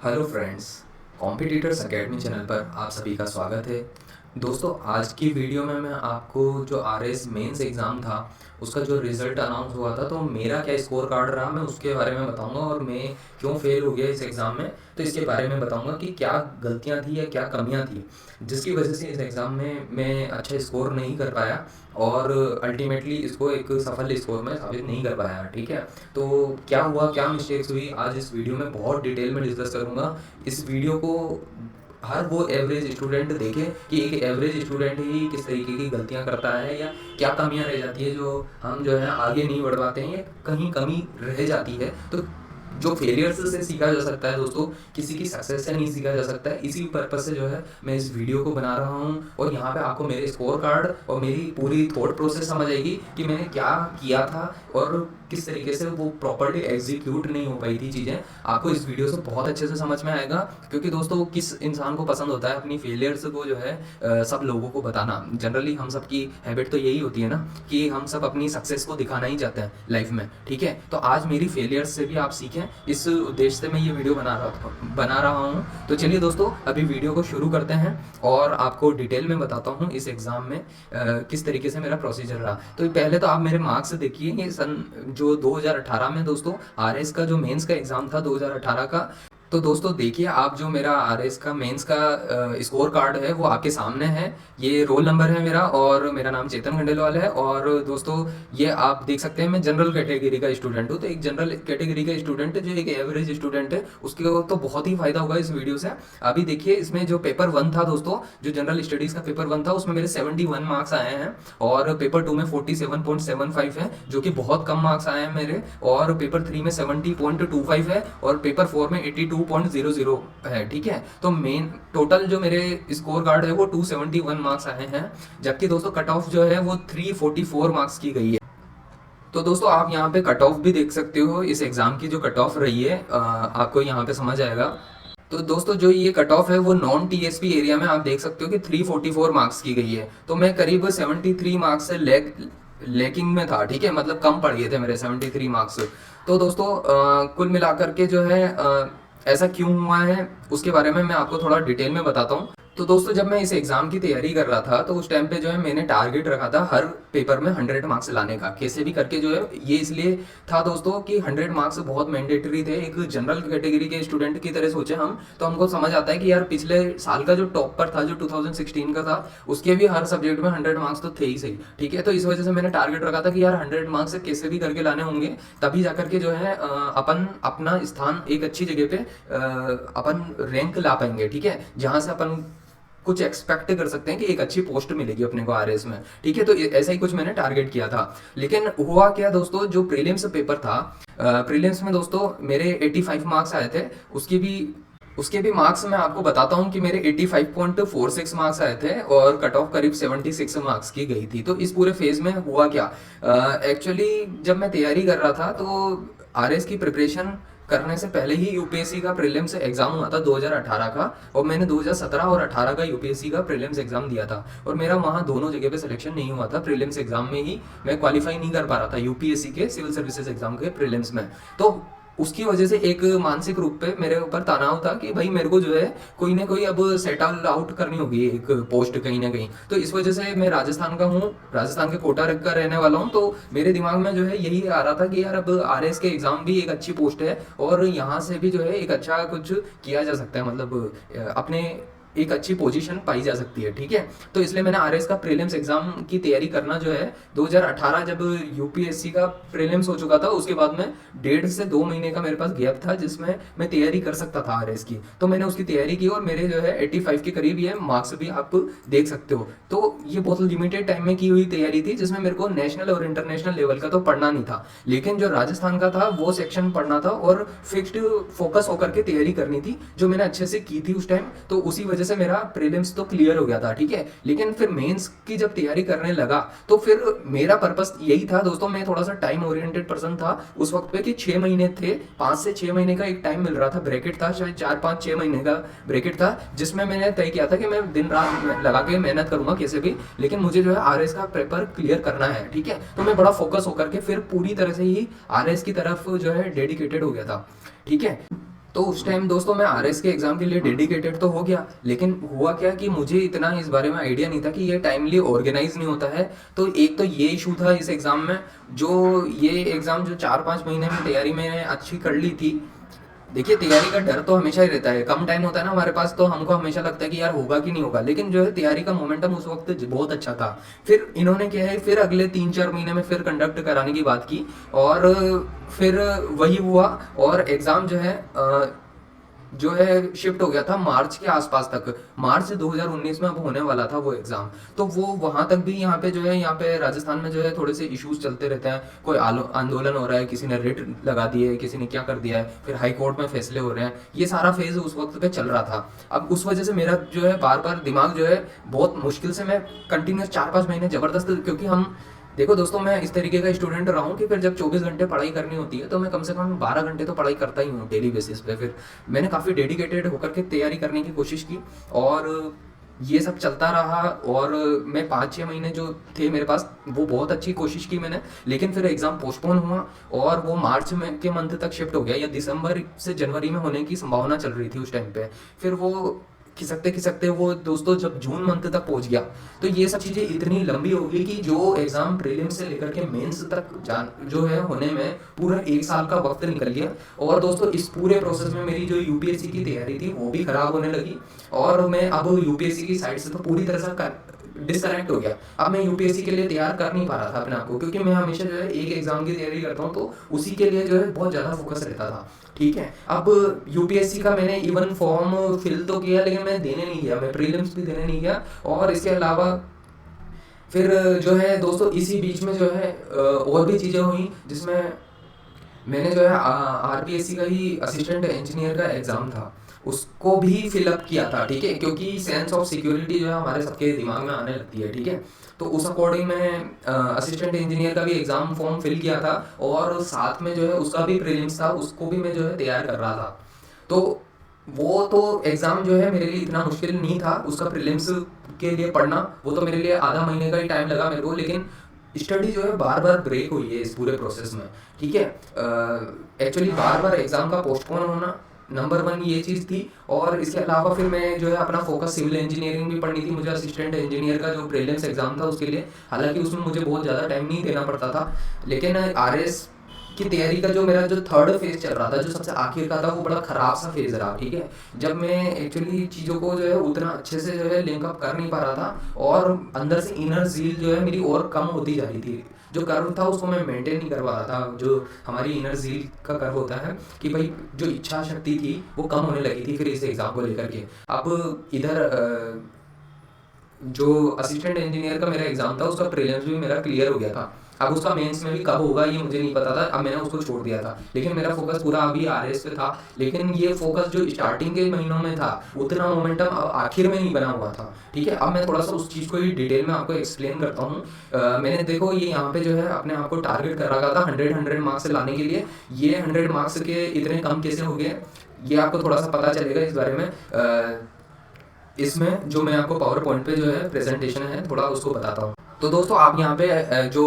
Hello friends, competitors academy channel पर आप सभी का स्वागत है। दोस्तों, आज की वीडियो में मैं आपको जो आरएस मेंस एग्ज़ाम था उसका जो रिज़ल्ट अनाउंस हुआ था, तो मेरा क्या स्कोर कार्ड रहा मैं उसके बारे में बताऊंगा और मैं क्यों फेल हो गया इस एग्ज़ाम में। तो इसके बारे में बताऊंगा कि क्या गलतियां थी या क्या कमियां थी जिसकी वजह से इस एग्ज़ाम में मैं अच्छा स्कोर नहीं कर पाया और अल्टीमेटली इसको एक सफल स्कोर में साबित नहीं कर पाया। ठीक है, तो क्या हुआ, क्या मिस्टेक्स हुई, आज इस वीडियो में बहुत डिटेल में डिस्कस करूँगा। इस वीडियो को हर वो एवरेज स्टूडेंट देखे कि एक एवरेज स्टूडेंट ही किस तरीके की गलतियां करता है या क्या कमियां रह जाती है जो हम जो है आगे नहीं बढ़ पाते हैं, कहीं कमी रह जाती है। तो जो फेलियर्स से सीखा जा सकता है दोस्तों, किसी की सक्सेस से नहीं सीखा जा सकता है। इसी पर्पज से जो है मैं इस वीडियो को बना रहा हूँ और यहाँ पे आपको मेरे स्कोर कार्ड और मेरी पूरी थॉट प्रोसेस समझ आएगी कि मैंने क्या किया था और किस तरीके से वो प्रॉपर्ली एग्जीक्यूट नहीं हो पाई थी चीज़ें। आपको इस वीडियो से बहुत अच्छे से समझ में आएगा, क्योंकि दोस्तों किस इंसान को पसंद होता है अपनी फेलियर्स को जो है सब लोगों को बताना। जनरली हम सब की हैबिट तो यही होती है ना कि हम सब अपनी सक्सेस को दिखाना ही चाहते हैं लाइफ में। ठीक है, तो आज मेरी फेलियर्स से भी आप सीखें, इस उद्देश्य से मैं ये वीडियो बना रहा हूँ। तो चलिए दोस्तों, अभी वीडियो को शुरू करते हैं और आपको डिटेल में बताता हूँ इस एग्ज़ाम में किस तरीके से मेरा प्रोसीजर रहा। तो पहले तो आप मेरे मार्क्स देखिए, ये सन जो 2018 में दोस्तों आरएस का जो मेंस का एग्ज़ाम था 2018 का। तो दोस्तों देखिए, आप जो मेरा आरएस का मेंस का स्कोर कार्ड है वो आपके सामने है। ये रोल नंबर है मेरा और मेरा नाम चेतन खंडेलवाल है। और दोस्तों ये आप देख सकते हैं मैं जनरल कैटेगरी का स्टूडेंट हूँ। तो एक जनरल कैटेगरी का स्टूडेंट जो एक एवरेज स्टूडेंट है उसके तो बहुत ही फायदा होगा इस वीडियो से। अभी देखिए, इसमें जो पेपर 1 था दोस्तों, जो जनरल स्टडीज़ का पेपर 1 था, उसमें मेरे 71 मार्क्स आए हैं और पेपर 2 में 47.75 है, जो कि बहुत कम मार्क्स आए हैं मेरे। और पेपर 3 में 70.25 है और पेपर 4 में 82.00 है। ठीक है, तो मेन टोटल जो मेरे स्कोर कार्ड है वो 271 मार्क्स आए हैं, जबकि दोस्तों कट ऑफ जो है वो 344 मार्क्स की गई है। तो दोस्तों आप यहाँ पे कट ऑफ भी देख सकते हो, इस एग्ज़ाम की जो कट ऑफ रही है आपको यहाँ पे समझ आएगा। तो दोस्तों जो ये कट ऑफ है वो नॉन टीएसपी एरिया में आप देख सकते हो कि 344 मार्क्स की गई है। तो मैं करीब 73 मार्क्स से लैकिंग में था। ठीक है, मतलब कम पड़ गए थे मेरे 73 मार्क्स। तो दोस्तों कुल मिलाकर के जो है ऐसा क्यों हुआ है उसके बारे में मैं आपको थोड़ा डिटेल में बताता हूँ। तो दोस्तों जब मैं इस एग्ज़ाम की तैयारी कर रहा था तो उस टाइम पे जो है मैंने टारगेट रखा था हर पेपर में 100 मार्क्स लाने का, कैसे भी करके जो है। ये इसलिए था दोस्तों कि 100 मार्क्स बहुत मैंडेटरी थे। एक जनरल कैटेगरी के स्टूडेंट की तरह सोचे हम, तो हमको समझ आता है कि यार पिछले साल का जो टॉपर था, जो 2016 का था, उसके भी हर सब्जेक्ट में 100 मार्क्स तो थे ही सही। ठीक है, तो इस वजह से मैंने टारगेट रखा था कि यार 100 मार्क्स कैसे भी करके लाने होंगे, तभी जाकर के जो है अपन अपना स्थान एक अच्छी जगह पे अपन रैंक ला पाएंगे। ठीक है, जहाँ से अपन कुछ एक्सपेक्ट कर सकते हैं कि एक अच्छी पोस्ट मिलेगी अपने को आरएस में। ठीक है, तो ऐसा ही कुछ मैंने टारगेट किया था। लेकिन हुआ क्या दोस्तों, जो प्रीलिम्स पेपर था, प्रीलिम्स में दोस्तों मेरे 85 मार्क्स आए थे। उसके भी मार्क्स मैं आपको बताता हूं कि मेरे 85.46 मार्क्स आए थे और कट ऑफ करीब 76 मार्क्स की गई थी। तो इस पूरे फेज में हुआ क्या, एक्चुअली जब मैं तैयारी कर रहा था तो आरएस की प्रिपरेशन करने से पहले ही यूपीएससी का प्रीलिम्स एग्जाम हुआ था 2018 का, और मैंने 2017 और 18 का यूपीएससी का प्रीलिम्स एग्जाम दिया था और मेरा वहाँ दोनों जगह पे सिलेक्शन नहीं हुआ था। प्रीलिम्स एग्जाम में ही मैं क्वालिफाई नहीं कर पा रहा था यूपीएससी के सिविल सर्विसेज एग्जाम के प्रीलिम्स में। तो उसकी वजह से एक मानसिक रूप पे मेरे ऊपर तनाव था कि भाई मेरे को जो है कोई ना कोई अब सेटल आउट करनी होगी एक पोस्ट कहीं ना कहीं। तो इस वजह से मैं राजस्थान का हूँ, राजस्थान के कोटा का रहने वाला हूँ, तो मेरे दिमाग में जो है यही आ रहा था कि यार अब आरएस के एग्जाम भी एक अच्छी पोस्ट है और यहाँ से भी जो है एक अच्छा कुछ किया जा सकता है, मतलब अपने एक अच्छी पोजीशन पाई जा सकती है। ठीक है, तो इसलिए मैंने आरएस का प्रीलिम्स एग्जाम की तैयारी करना जो है 2018 जब यूपीएससी का प्रीलिम्स हो चुका था उसके बाद में 1.5 से 2 महीने का मेरे पास गैप था जिसमें मैं तैयारी कर सकता था आरएस की। तो मैंने उसकी तैयारी की और मेरे जो है 85 के करीब ये मार्क्स भी आप देख सकते हो। तो ये बहुत लिमिटेड टाइम में की हुई तैयारी थी जिसमें मेरे को नेशनल और इंटरनेशनल लेवल का तो पढ़ना नहीं था, लेकिन जो राजस्थान का था वो सेक्शन पढ़ना था और फिक्स्ड फोकस होकर के तैयारी करनी थी, जो मैंने अच्छे से की थी उस टाइम। तो उसी वजह से मेरा प्रीलिम्स तो क्लियर हो गया था। ठीक है, लेकिन फिर मेंस की जब तैयारी करने लगा तो फिर मेरा पर्पस यही था दोस्तों, मैं थोड़ा सा टाइम ओरिएंटेड पर्सन था उस वक्त पे कि 6 महीने थे, 5 से 6 महीने का एक टाइम मिल रहा था, ब्रैकेट था, शायद 4-5-6 महीने का ब्रैकेट था, जिसमें मैंने तय किया था कि मैं दिन रात लगा के मेहनत करूंगा कैसे भी, लेकिन मुझे जो है आरएस का पेपर क्लियर करना है। ठीक है, तो मैं बड़ा फोकस होकर के फिर पूरी तरह से ही आरएस की तरफ जो है डेडिकेटेड हो गया था। ठीक है, तो उस टाइम दोस्तों मैं आरएस के एग्ज़ाम के लिए डेडिकेटेड तो हो गया, लेकिन हुआ क्या कि मुझे इतना इस बारे में आइडिया नहीं था कि ये टाइमली ऑर्गेनाइज नहीं होता है। तो एक तो ये इशू था इस एग्ज़ाम में, जो ये एग्ज़ाम जो 4-5 महीने में तैयारी मैंने अच्छी कर ली थी। देखिए, तैयारी का डर तो हमेशा ही रहता है, कम टाइम होता है ना हमारे पास, तो हमको हमेशा लगता है कि यार होगा कि नहीं होगा, लेकिन जो है तैयारी का मोमेंटम उस वक्त बहुत अच्छा था। फिर इन्होंने क्या है, फिर अगले 3-4 महीने में फिर कंडक्ट कराने की बात की, और फिर वही हुआ, और एग्ज़ाम जो है शिफ्ट हो गया था मार्च के आसपास तक। मार्च 2019 में अब होने वाला था वो एग्ज़ाम। तो वो वहाँ तक भी यहाँ पे जो है, यहाँ पे राजस्थान में जो है थोड़े से इश्यूज चलते रहते हैं। कोई आंदोलन हो रहा है, किसी ने रिट लगा दी है, किसी ने क्या कर दिया है, फिर हाई कोर्ट में फैसले हो रहे हैं। ये सारा फेज़ उस वक्त पे चल रहा था। अब उस वजह से मेरा जो है बार बार दिमाग जो है बहुत मुश्किल से, मैं कंटिन्यूस 4-5 महीने ज़बरदस्त, क्योंकि हम देखो दोस्तों, मैं इस तरीके का स्टूडेंट रहा हूँ कि फिर जब 24 घंटे पढ़ाई करनी होती है तो मैं कम से कम 12 घंटे तो पढ़ाई करता ही हूँ डेली बेसिस पे। फिर मैंने काफ़ी डेडिकेटेड होकर के तैयारी करने की कोशिश की, और ये सब चलता रहा। और मैं 5-6 महीने जो थे मेरे पास, वो बहुत अच्छी कोशिश की मैंने, लेकिन फिर एग्ज़ाम पोस्टपोन हुआ, और वो मार्च में के मंथ तक शिफ्ट हो गया, या दिसंबर से जनवरी में होने की संभावना चल रही थी उस टाइम पे। फिर वो खिसकते खिसकते वो दोस्तों जब जून मंथ तक पहुंच गया, तो ये सब चीज़ें इतनी लंबी हो गई कि जो एग्ज़ाम प्रीलिम्स से लेकर के मेंस तक जो है होने में पूरा 1 साल का वक्त निकल गया। और दोस्तों इस पूरे प्रोसेस में मेरी जो यूपीएससी की तैयारी थी वो भी ख़राब होने लगी, और मैं अब यूपीएससी की साइड से तो पूरी तरह से डिसकनेक्ट हो गया। अब मैं यूपीएससी के लिए तैयार कर नहीं पा रहा था अपने आप को, क्योंकि मैं हमेशा जो है एक एग्ज़ाम की तैयारी करता हूँ, तो उसी के लिए जो है बहुत ज़्यादा फोकस रहता था। ठीक है, अब यूपीएससी का मैंने इवन फॉर्म फिल तो किया, लेकिन मैं देने नहीं गया, मैं प्रीलिम्स भी देने नहीं गया। और इसके अलावा फिर जो है दोस्तों इसी बीच में जो है और भी चीज़ें हुई, जिसमें मैंने जो है आरपीएससी का ही असिस्टेंट इंजीनियर का एग्ज़ाम था, उसको भी फिलअप किया था। ठीक है, क्योंकि सेंस ऑफ सिक्योरिटी जो है हमारे सबके दिमाग में आने लगती है। ठीक है, तो उस अकॉर्डिंग मैं असिस्टेंट इंजीनियर का भी एग्ज़ाम फॉर्म फिल किया था, और साथ में जो है उसका भी प्रीलिम्स था, उसको भी मैं जो है तैयार कर रहा था। तो वो तो एग्ज़ाम जो है मेरे लिए इतना मुश्किल नहीं था, उसका प्रीलिम्स के लिए पढ़ना, वो तो मेरे लिए आधा महीने का ही टाइम लगा मेरे को। लेकिन स्टडी जो है बार बार ब्रेक हुई है इस पूरे प्रोसेस में। ठीक है, एक्चुअली बार बार एग्ज़ाम का पोस्टपोन होना, नंबर 1 ये चीज़ थी। और इसके अलावा फिर मैं जो है अपना फोकस सिविल इंजीनियरिंग भी पढ़नी थी मुझे, असिस्टेंट इंजीनियर का जो प्रीलिम्स एग्ज़ाम था उसके लिए। हालांकि उसमें मुझे बहुत ज़्यादा टाइम नहीं देना पड़ता था, लेकिन आरएस की तैयारी का जो मेरा जो थर्ड फेज चल रहा था, जो सबसे आखिर का था, वो बड़ा ख़राब सा फेज रहा। ठीक है, जब मैं एक्चुअली चीज़ों को जो है उतना अच्छे से जो है लिंकअप कर नहीं पा रहा था, और अंदर से इनर ज़ील जो है मेरी और कम होती जा रही थी। जो कर्व था उसको मैं मेंटेन नहीं कर पा रहा था, जो हमारी इनर ज़ील का कर्व होता है कि भाई जो इच्छा शक्ति थी वो कम होने लगी थी फिर इस एग्ज़ाम को लेकर के। अब इधर जो असिस्टेंट इंजीनियर का मेरा एग्ज़ाम था उसका प्रीलिम्स भी मेरा क्लियर हो गया था। अब उसका मेंस में भी कब होगा ये मुझे नहीं पता था, अब मैंने उसको छोड़ दिया था। लेकिन मेरा फोकस पूरा अभी आरएस पे था। लेकिन ये फोकस जो स्टार्टिंग के महीनों में था, उतना मोमेंटम अब आखिर में नहीं बना हुआ था। ठीक है, अब मैं थोड़ा सा उस चीज़ को ही डिटेल में आपको एक्सप्लेन करता हूँ। मैंने देखो ये यहाँ पे जो है अपने आप को टारगेट कर रखा था 100 मार्क्स से लाने के लिए। ये 100 मार्क्स के इतने कम कैसे हो गए, ये आपको थोड़ा सा पता चलेगा इस बारे में। इसमें जो मैं आपको पावर पॉइंट पे जो है प्रेजेंटेशन है थोड़ा उसको बताता हूँ। तो दोस्तों आप यहाँ पे जो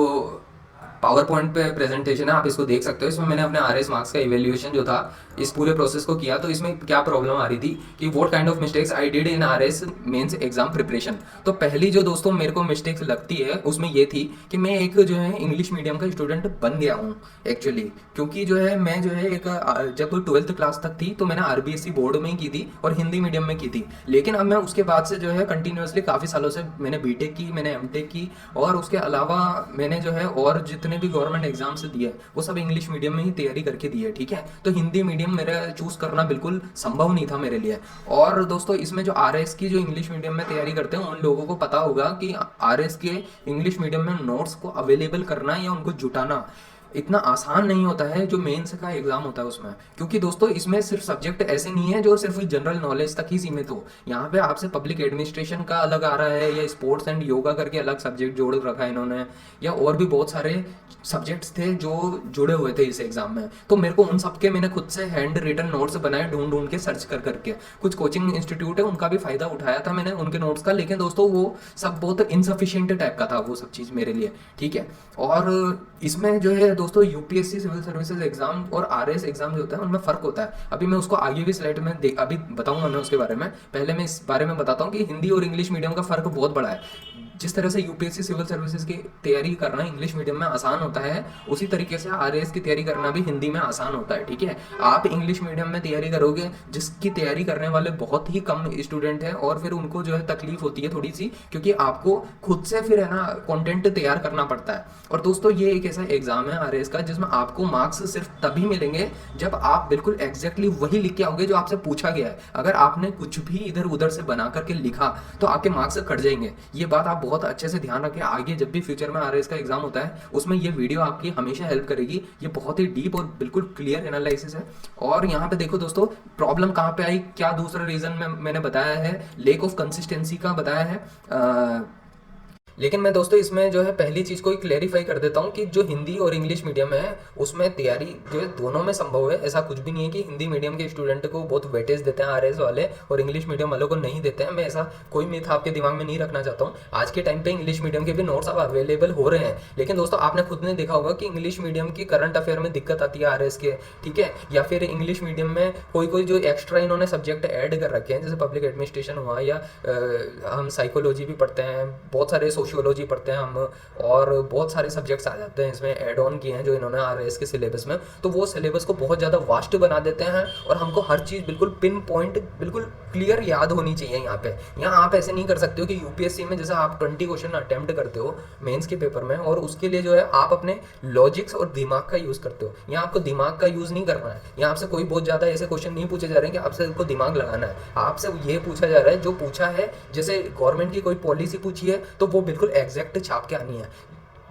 पावर पॉइंट पे प्रेजेंटेशन है आप इसको देख सकते हो। इसमें मैंने अपने आरएस मार्क्स का इवैल्यूएशन जो था इस पूरे प्रोसेस को किया। तो इसमें क्या प्रॉब्लम आ रही थी कि what kind of mistakes I did in RS mains exam preparation. तो पहली जो दोस्तों मेरे को मिस्टेक्स लगती है उसमें ये थी कि मैं एक जो है इंग्लिश मीडियम का स्टूडेंट बन गया हूँ एक्चुअली। क्योंकि जो है मैं जो है एक जब 12th क्लास तक थी तो मैंने आरबीएसई बोर्ड में ही की थी और हिंदी मीडियम में की थी। लेकिन अब मैं उसके बाद से जो है कंटिन्यूसली काफ़ी सालों से मैंने बीटेक की, मैंने एमटेक की, और उसके अलावा मैंने जो है और जितने भी गवर्नमेंट एग्जाम्स दिए वो सब इंग्लिश मीडियम में ही तैयारी करके दी है। ठीक है, तो हिंदी मीडियम मेरा चूज़ करना बिल्कुल संभव नहीं था मेरे लिए। और दोस्तों इसमें जो आरएस की जो इंग्लिश मीडियम में तैयारी करते हैं उन लोगों को पता होगा कि आरएस के इंग्लिश मीडियम में नोट्स को अवेलेबल करना या उनको जुटाना इतना आसान नहीं होता है जो मेंस का एग्जाम होता है उसमें। क्योंकि दोस्तों इसमें सिर्फ सब्जेक्ट ऐसे नहीं है जो सिर्फ जनरल नॉलेज तक ही सीमित हो। यहाँ पे आपसे पब्लिक एडमिनिस्ट्रेशन का अलग आ रहा है, या स्पोर्ट्स एंड योगा करके अलग सब्जेक्ट जोड़ रखा है इन्होंने, या और भी बहुत सारे सब्जेक्ट्स थे जो जुड़े हुए थे इस एग्जाम में। तो मेरे को उन सबके मैंने खुद से हैंड रिटन नोट्स बनाए, ढूंढ ढूंढ के सर्च कर करके। कुछ कोचिंग इंस्टीट्यूट है उनका भी फायदा उठाया था मैंने उनके नोट्स का, लेकिन दोस्तों वो सब बहुत इनसफिशियंट टाइप का था वो सब चीज़ मेरे लिए। ठीक है, और इसमें जो है दोस्तों यूपीएससी सिविल सर्विसेज एग्जाम और आरएस एग्जाम जो होता है उनमें फ़र्क होता है। अभी मैं उसको आगे भी स्लाइड में अभी बताऊंगा मैं उसके बारे में। पहले मैं इस बारे में बताता हूँ कि हिंदी और इंग्लिश मीडियम का फ़र्क बहुत बड़ा है। जिस तरह से यूपीएससी सिविल सर्विसेज की तैयारी करना इंग्लिश मीडियम में आसान होता है, उसी तरीके से आरएएस की तैयारी करना भी हिंदी में आसान होता है। ठीक है, आप इंग्लिश मीडियम में तैयारी करोगे, जिसकी तैयारी करने वाले बहुत ही कम स्टूडेंट हैं, और फिर उनको जो है तकलीफ होती है थोड़ी सी, क्योंकि आपको खुद से फिर है ना कंटेंट तैयार करना पड़ता है। और दोस्तों ये एक ऐसा एग्जाम है आरएएस का जिसमें आपको मार्क्स सिर्फ तभी मिलेंगे जब आप बिल्कुल एग्जैक्टली वही लिख के आओगे जो आपसे पूछा गया है। अगर आपने कुछ भी इधर उधर से बना करके लिखा तो आपके मार्क्स कट जाएंगे। ये बात आप बहुत अच्छे से ध्यान रखें। आगे जब भी फ्यूचर में आरएएस का एग्जाम होता है उसमें ये वीडियो आपकी हमेशा हेल्प करेगी। ये बहुत ही डीप और बिल्कुल क्लियर एनालिसिस है। और यहाँ पे देखो दोस्तों, प्रॉब्लम कहाँ पे आई, क्या दूसरा रीजन मैंने बताया है, लेक ऑफ कंसिस्टेंसी का बताया है। लेकिन मैं दोस्तों इसमें जो है पहली चीज़ को क्लेरिफाई कर देता हूँ कि जो हिंदी और इंग्लिश मीडियम है उसमें तैयारी जो है दोनों में संभव है। ऐसा कुछ भी नहीं है कि हिंदी मीडियम के स्टूडेंट को बहुत वेटेज देते हैं आरएस वाले और इंग्लिश मीडियम वालों को नहीं देते हैं। मैं ऐसा कोई मिथ आपके दिमाग में नहीं रखना चाहता हूँ। आज के टाइम पे इंग्लिश मीडियम के भी नोट्स अब अवेलेबल हो रहे हैं, लेकिन दोस्तों आपने खुद ने देखा होगा कि इंग्लिश मीडियम की करंट अफेयर में दिक्कत आती है आरएस के, ठीक है, या फिर इंग्लिश मीडियम में कोई जो एक्स्ट्रा इन्होंने सब्जेक्ट ऐड कर रखे हैं, जैसे पब्लिक एडमिनिस्ट्रेशन हुआ, या हम साइकोलॉजी भी पढ़ते हैं, बहुत सारे सोशियोलॉजी पढ़ते हैं हम, और बहुत सारे सब्जेक्ट्स आ जाते हैं इसमें ऐड ऑन किए हैं जो इन्होंने आरएएस के सिलेबस में। तो वो सिलेबस को बहुत ज़्यादा वास्ट बना देते हैं और हमको हर चीज़ बिल्कुल पिन पॉइंट बिल्कुल क्लियर याद होनी चाहिए। यहाँ आप ऐसे नहीं कर सकते हो कि यूपीएससी में जैसा आप 20 क्वेश्चन अटेम्प्ट करते हो मेंस के पेपर में, और उसके लिए जो है आप अपने लॉजिक्स और दिमाग का यूज़ करते हो। यहाँ आपको दिमाग का यूज़ नहीं करना है। यहाँ आपसे कोई बहुत ज़्यादा ऐसे क्वेश्चन नहीं पूछे जा रहे हैं कि आपसे को दिमाग लगाना है। आपसे ये पूछा जा रहा है जो पूछा है, जैसे गवर्नमेंट की कोई पॉलिसी पूछी है तो वो बिल्कुल एग्जैक्ट छाप के आनी है।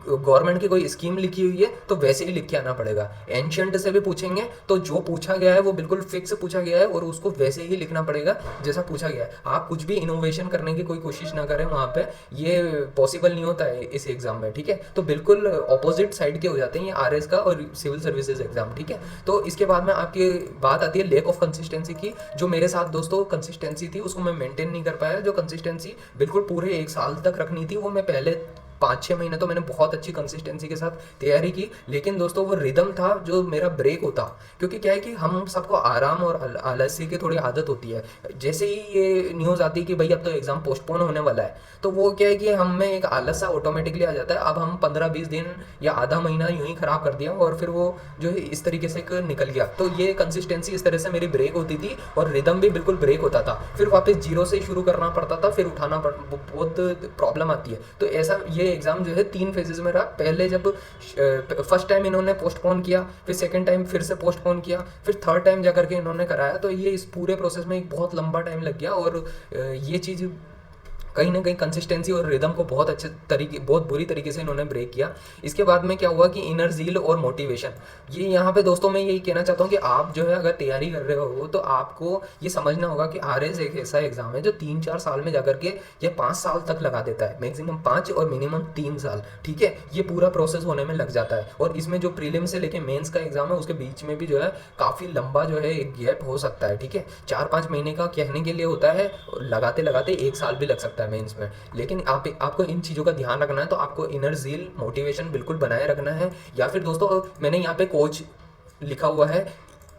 गवर्नमेंट की कोई स्कीम लिखी हुई है तो वैसे ही लिख के आना पड़ेगा। एंशिएंट से भी पूछेंगे तो जो पूछा गया है वो बिल्कुल फिक्स पूछा गया है और उसको वैसे ही लिखना पड़ेगा जैसा पूछा गया है। आप कुछ भी इनोवेशन करने की कोई कोशिश ना करें वहाँ पे, ये पॉसिबल नहीं होता है इस एग्जाम में, ठीक है। तो बिल्कुल ऑपोजिट साइड के हो जाते हैं ये आरएस का और सिविल सर्विसेज एग्जाम, ठीक है। तो इसके बाद में आपकी बात आती है लेक ऑफ कंसिस्टेंसी की। जो मेरे साथ दोस्तों कंसिस्टेंसी थी उसको मैं मेंटेन नहीं कर पाया। जो कंसिस्टेंसी बिल्कुल पूरे 1 साल तक रखनी थी वो मैं पहले 5-6 महीने तो मैंने बहुत अच्छी कंसिस्टेंसी के साथ तैयारी की, लेकिन दोस्तों वो रिदम था जो मेरा ब्रेक होता। क्योंकि क्या है कि हम सबको आराम और आलस्य की थोड़ी आदत होती है। जैसे ही ये न्यूज़ आती है कि भाई अब तो एग्ज़ाम पोस्टपोन होने वाला है, तो वो क्या है कि हम में एक आलस सा ऑटोमेटिकली आ जाता है। अब हम 15-20 दिन या आधा महीना यूँ ही ख़राब कर दिया और फिर वो जो है इस तरीके से निकल गया। तो ये कंसिस्टेंसी इस तरह से मेरी ब्रेक होती थी और रिदम भी बिल्कुल ब्रेक होता था। फिर वापस जीरो से शुरू करना पड़ता था, फिर उठाना बहुत प्रॉब्लम आती है। तो ऐसा ये एग्ज़ाम जो है 3 फेजेस में रहा। पहले जब फर्स्ट टाइम इन्होंने पोस्टपोन किया, फिर सेकंड टाइम फिर से पोस्टपोन किया, फिर थर्ड टाइम जाकर के इन्होंने कराया। तो ये इस पूरे प्रोसेस में एक बहुत लंबा टाइम लग गया और ये चीज़ कहीं ना कहीं कंसिस्टेंसी और रिदम को बहुत बुरी तरीके से इन्होंने ब्रेक किया। इसके बाद में क्या हुआ कि इनर ज़ील और मोटिवेशन, ये यहाँ पे दोस्तों मैं यही कहना चाहता हूँ कि आप जो है अगर तैयारी कर रहे हो तो आपको ये समझना होगा कि आरएस एक ऐसा एग्जाम है जो 3-4 साल में जाकर के या 5 साल तक लगा देता है। मैक्सिमम 5 और मिनिमम 3 साल, ठीक है, ये पूरा प्रोसेस होने में लग जाता है। और इसमें जो प्रीलिम से लेके मेंस का एग्जाम है उसके बीच में भी जो है काफ़ी लंबा जो है एक गैप हो सकता है, ठीक है। 4-5 महीने का कहने के लिए होता है, लगाते लगाते 1 साल भी लग सकता है मेंस में। लेकिन आपको इन चीज़ों का ध्यान रखना है। तो आपको इनर ज़ील मोटिवेशन बिल्कुल बनाए रखना है। या फिर दोस्तों मैंने यहाँ पे कोच लिखा हुआ है।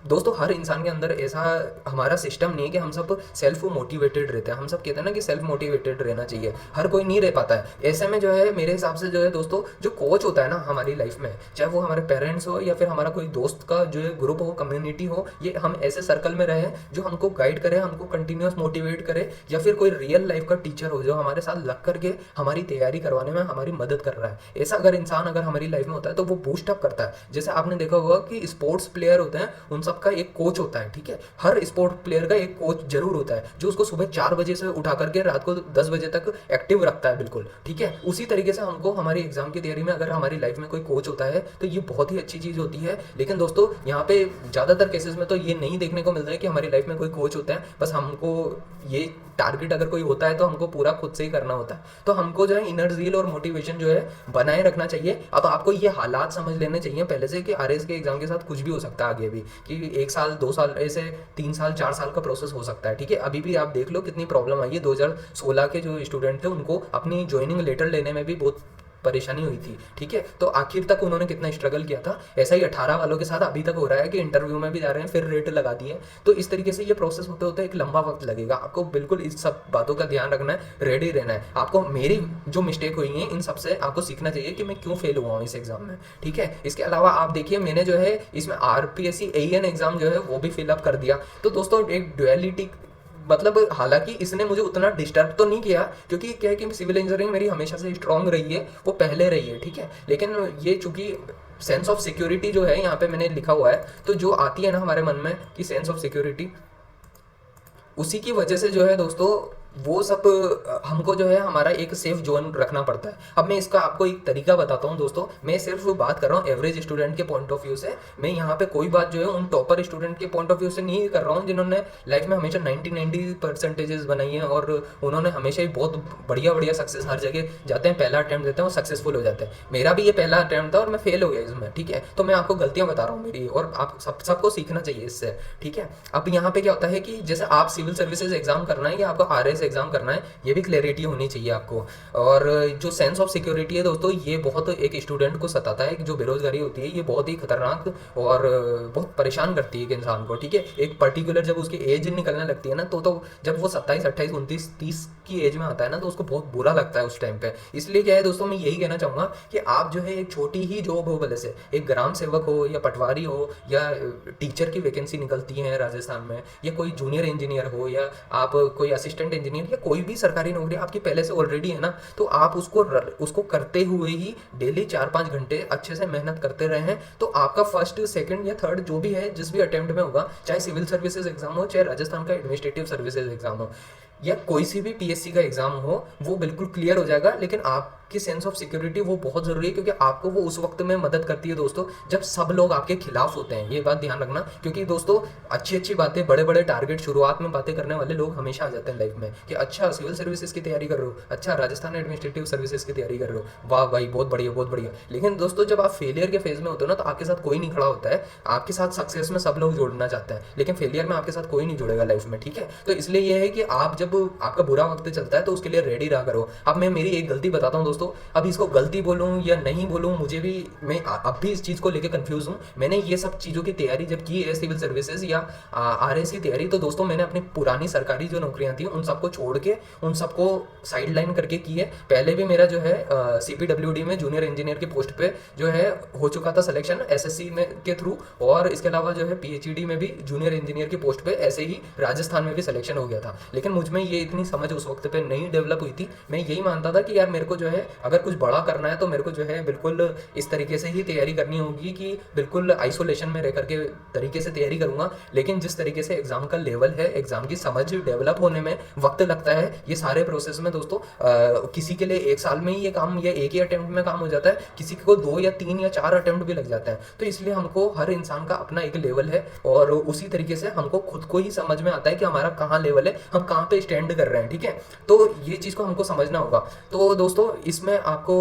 दोस्तों हर इंसान के अंदर ऐसा हमारा सिस्टम नहीं है कि हम सब सेल्फ मोटिवेटेड रहते हैं। हम सब कहते हैं ना कि सेल्फ मोटिवेटेड रहना चाहिए, हर कोई नहीं रह पाता है। ऐसे में जो है मेरे हिसाब से जो है दोस्तों जो कोच होता है ना हमारी लाइफ में, चाहे वो हमारे पेरेंट्स हो या फिर हमारा कोई दोस्त का जो है ग्रुप हो, कम्युनिटी हो, ये हम ऐसे सर्कल में रहे जो हमको गाइड करे, हमको कंटिन्यूस मोटिवेट करे, या फिर कोई रियल लाइफ का टीचर हो जो हमारे साथ लग करके हमारी तैयारी करवाने में हमारी मदद कर रहा है। ऐसा अगर इंसान अगर हमारी लाइफ में होता है तो वो बूस्टअप करता है। जैसे आपने देखा होगा कि स्पोर्ट्स प्लेयर होते हैं उन सबका एक कोच होता है, ठीक है। हर स्पोर्ट प्लेयर का एक कोच जरूर होता है जो उसको सुबह 4 बजे से उठा करके रात को 10 बजे तक एक्टिव रखता है, बिल्कुल, ठीक है। उसी तरीके से हमको हमारी एग्जाम की तैयारी में अगर हमारी लाइफ में कोई कोच होता है तो ये बहुत ही अच्छी चीज़ होती है। लेकिन दोस्तों यहाँ पे ज़्यादातर केसेस में तो ये नहीं देखने को मिलता है कि हमारी लाइफ में कोई कोच होता है। बस हमको ये टारगेट अगर कोई होता है तो हमको पूरा खुद से ही करना होता है। तो हमको जो है इनर ज़ील और मोटिवेशन जो है बनाए रखना चाहिए। अब आपको ये हालात समझ लेने चाहिए पहले से कि आरएस के एग्जाम के साथ कुछ भी हो सकता है आगे भी, कि 1 साल 2 साल ऐसे 3 साल 4 साल का प्रोसेस हो सकता है, ठीक है। अभी भी आप देख लो कितनी प्रॉब्लम आई है। 2016 के जो स्टूडेंट थे उनको अपनी ज्वाइनिंग लेटर लेने में भी बहुत परेशानी हुई थी, ठीक है। तो आखिर तक उन्होंने कितना स्ट्रगल किया था, ऐसा ही 18 वालों के साथ अभी तक हो रहा है कि इंटरव्यू में भी जा रहे हैं, फिर रेट लगा दिए। तो इस तरीके से ये प्रोसेस होते होते एक लंबा वक्त लगेगा। आपको बिल्कुल इस सब बातों का ध्यान रखना है, रेडी रहना है। आपको मेरी जो मिस्टेक हुई है इन सबसे आपको सीखना चाहिए कि मैं क्यों फेल हुआ हूँ इस एग्जाम में, ठीक है। इसके अलावा आप देखिए, मैंने जो है इसमें आरपीएससी एईएन एग्जाम जो है वो भी फिलअप कर दिया। तो दोस्तों एक डुअलिटी, मतलब हालांकि इसने मुझे उतना डिस्टर्ब तो नहीं किया, क्योंकि क्या है कि सिविल इंजीनियरिंग मेरी हमेशा से स्ट्रांग रही है, वो पहले रही है, ठीक है। लेकिन ये चूंकि सेंस ऑफ सिक्योरिटी जो है यहाँ पे मैंने लिखा हुआ है, तो जो आती है ना हमारे मन में कि सेंस ऑफ सिक्योरिटी, उसी की वजह से जो है दोस्तों वो सब हमको जो है हमारा एक सेफ जोन रखना पड़ता है। अब मैं इसका आपको एक तरीका बताता हूँ दोस्तों। मैं सिर्फ बात कर रहा हूँ एवरेज स्टूडेंट के पॉइंट ऑफ व्यू से। मैं यहाँ पे कोई बात जो है उन टॉपर स्टूडेंट के पॉइंट ऑफ व्यू से नहीं कर रहा हूँ जिन्होंने लाइफ में हमेशा 90% बनाई है और उन्होंने हमेशा ही बहुत बढ़िया बढ़िया सक्सेस हर जगह जाते हैं, पहला अटैम्प्ट देते हैं और सक्सेसफुल हो जाते हैं। मेरा भी ये पहला अटैम्प्ट था और मैं फेल हो गया इसमें, ठीक है। तो मैं आपको गलतियाँ बता रहा हूँ मेरी, और आप सबको सीखना चाहिए इससे, ठीक है। अब यहाँ पे क्या होता है कि जैसे आप सिविल सर्विसेज एग्जाम करना है या आपको आरएस एग्जाम करना है, ये भी क्लैरिटी होनी चाहिए आपको। और जो सेंस ऑफ सिक्योरिटी है दोस्तों, ये बहुत एक स्टूडेंट को सताता है। जो बेरोजगारी होती है ये बहुत ही खतरनाक और बहुत परेशान करती है एक इंसान को, ठीक है। एक पर्टिकुलर जब उसकी एज निकलने लगती है ना, तो जब वो 27, 28, 29, 30 की एज में आता है ना, तो उसको बहुत बुरा लगता है उस टाइम पे। इसलिए क्या है दोस्तों, मैं यही कहना चाहूँगा कि आप जो है एक छोटी ही जॉब हो, भले से एक ग्राम सेवक हो या पटवारी हो या टीचर की वैकेंसी निकलती है राजस्थान में, या कोई जूनियर इंजीनियर हो या आप कोई असिस्टेंट इंजीनियर या कोई भी सरकारी नौकरी आपकी पहले से ऑलरेडी है ना, तो आप उसको करते हुए ही डेली 4-5 घंटे अच्छे से मेहनत करते रहे हैं, तो आपका फर्स्ट, सेकंड या थर्ड जो भी है, जिस भी अटेम्प्ट में होगा, चाहे सिविल सर्विसेज एग्जाम हो, चाहे राजस्थान का एडमिनिस्ट्रेटिव सर्विसेज एग्जाम हो, या कोई सी भी पीएससी का एग्जाम हो, वो बिल्कुल क्लियर हो जाएगा। लेकिन आपकी सेंस ऑफ सिक्योरिटी वो बहुत जरूरी है, क्योंकि आपको वो उस वक्त में मदद करती है दोस्तों जब सब लोग आपके खिलाफ होते हैं। ये बात ध्यान रखना, क्योंकि दोस्तों अच्छी अच्छी बातें, बड़े बड़े टारगेट, शुरुआत में बातें करने वाले लोग हमेशा आ जाते हैं लाइफ में कि अच्छा सिविल सर्विसेज की तैयारी कर रहे हो, अच्छा राजस्थान एडमिनिस्ट्रेटिव सर्विसेज की तैयारी कर रहे हो, वाह भाई बहुत बढ़िया बहुत बढ़िया। लेकिन दोस्तों जब आप फेलियर के फेज में होते हो ना, तो आपके साथ कोई नहीं खड़ा होता है। आपके साथ सक्सेस में सब लोग जोड़ना चाहते हैं, लेकिन फेलियर में आपके साथ कोई नहीं जुड़ेगा लाइफ में, ठीक है। तो इसलिए ये है कि आप जब आपका बुरा वक्त चलता है तो उसके लिए रेडी रहा करो। अब मैं मेरी एक गलती बताता हूँ दोस्तों, अब इसको गलती बोलूँ या नहीं बोलूँ, मुझे भी, मैं अब भी इस चीज़ को लेकर कंफ्यूज हूँ। मैंने ये सब चीज़ों की तैयारी जब की है, सिविल सर्विसेज या आरएस की तैयारी, तो दोस्तों मैंने अपनी पुरानी सरकारी जो नौकरियाँ थी उन सबको छोड़ के, उन सबको साइड लाइन करके की है। पहले भी मेरा जो है CPWD में जूनियर इंजीनियर की पोस्ट पे जो है हो चुका था सिलेक्शन SSC में के थ्रू, और इसके अलावा जो है PhD में भी जूनियर इंजीनियर की पोस्ट पे ऐसे ही राजस्थान में भी सिलेक्शन हो गया था। लेकिन मुझ में ये इतनी समझ उस वक्त पे नहीं डेवलप हुई थी। मैं यही मानता था कि यार मेरे को जो है अगर कुछ बड़ा करना है तो मेरे को जो है बिल्कुल इस तरीके से ही तैयारी करनी होगी कि बिल्कुल आइसोलेशन में रह करके तरीके से तैयारी करूंगा। लेकिन जिस तरीके से एग्जाम का लेवल है, एग्जाम की समझ डेवलप होने में वक्त लगता है, ये सारे प्रोसेस में दोस्तों किसी के लिए 1 साल में ही ये काम या एक ही अटेम्प्ट में काम हो जाता है, किसी को 2 या 3 या 4 अटेम्प्ट भी लग जाता है। तो इसलिए हमको, हर इंसान का अपना एक लेवल है, और उसी तरीके से हमको खुद को ही समझ में आता है कि हमारा कहाँ लेवल है, हम कहाँ पे स्टैंड कर रहे हैं, ठीक है। तो ये चीज़ को हमको समझना होगा। तो दोस्तों इसमें आपको,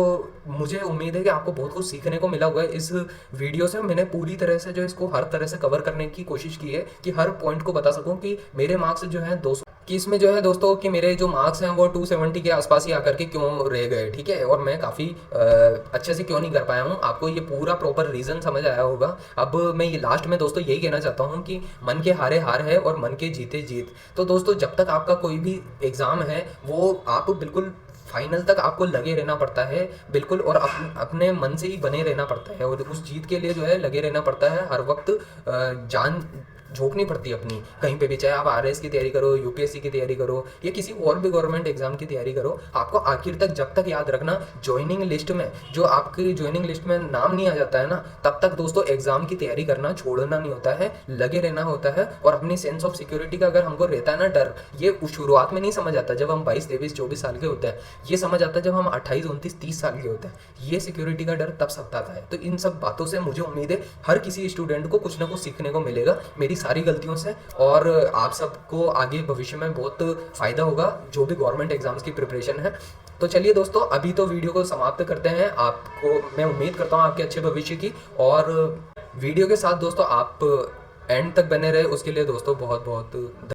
मुझे उम्मीद है कि आपको बहुत कुछ सीखने को मिला होगा इस वीडियो से। मैंने पूरी तरह से जो इसको हर तरह से कवर करने की कोशिश की है कि हर पॉइंट को बता सकूं कि मेरे मार्क्स जो है 200 कि इसमें जो है दोस्तों कि मेरे जो मार्क्स हैं वो 270 के आसपास ही आकर के क्यों रह गए, ठीक है। और मैं काफ़ी अच्छे से क्यों नहीं कर पाया हूँ, आपको ये पूरा प्रॉपर रीज़न समझ आया होगा। अब मैं ये लास्ट में दोस्तों यही कहना चाहता हूँ कि मन के हारे हार है और मन के जीते जीत। तो दोस्तों जब तक आपका कोई भी एग्ज़ाम है वो आप बिल्कुल फाइनल तक आपको लगे रहना पड़ता है बिल्कुल, और अपने मन से ही बने रहना पड़ता है, और उस जीत के लिए जो है लगे रहना पड़ता है। हर वक्त जान झोंकनी पड़ती है अपनी कहीं पे भी, चाहे आप आरएस की तैयारी करो, यूपीएससी की तैयारी करो या किसी और भी गवर्नमेंट एग्जाम की तैयारी करो। आपको आखिर तक, जब तक याद रखना, ज्वाइनिंग लिस्ट में जो आपकी ज्वाइनिंग लिस्ट में नाम नहीं आ जाता है ना, तब तक दोस्तों एग्जाम की तैयारी करना छोड़ना नहीं होता है, लगे रहना होता है। और अपनी सेंस ऑफ सिक्योरिटी का अगर हमको रहता है ना डर, ये शुरुआत में नहीं समझ आता जब हम 22, 23, 24 साल के होते हैं, ये समझ आता है जब हम 28, 29, 30 साल के होते हैं। ये सिक्योरिटी का डर तब सताता है। तो इन सब बातों से मुझे उम्मीद है हर किसी स्टूडेंट को कुछ ना कुछ सीखने को मिलेगा मेरी सारी गलतियों से, और आप सबको आगे भविष्य में बहुत फ़ायदा होगा जो भी गवर्नमेंट एग्जाम्स की प्रिपरेशन है। तो चलिए दोस्तों अभी तो वीडियो को समाप्त करते हैं। आपको मैं उम्मीद करता हूँ आपके अच्छे भविष्य की, और वीडियो के साथ दोस्तों आप एंड तक बने रहे, उसके लिए दोस्तों बहुत बहुत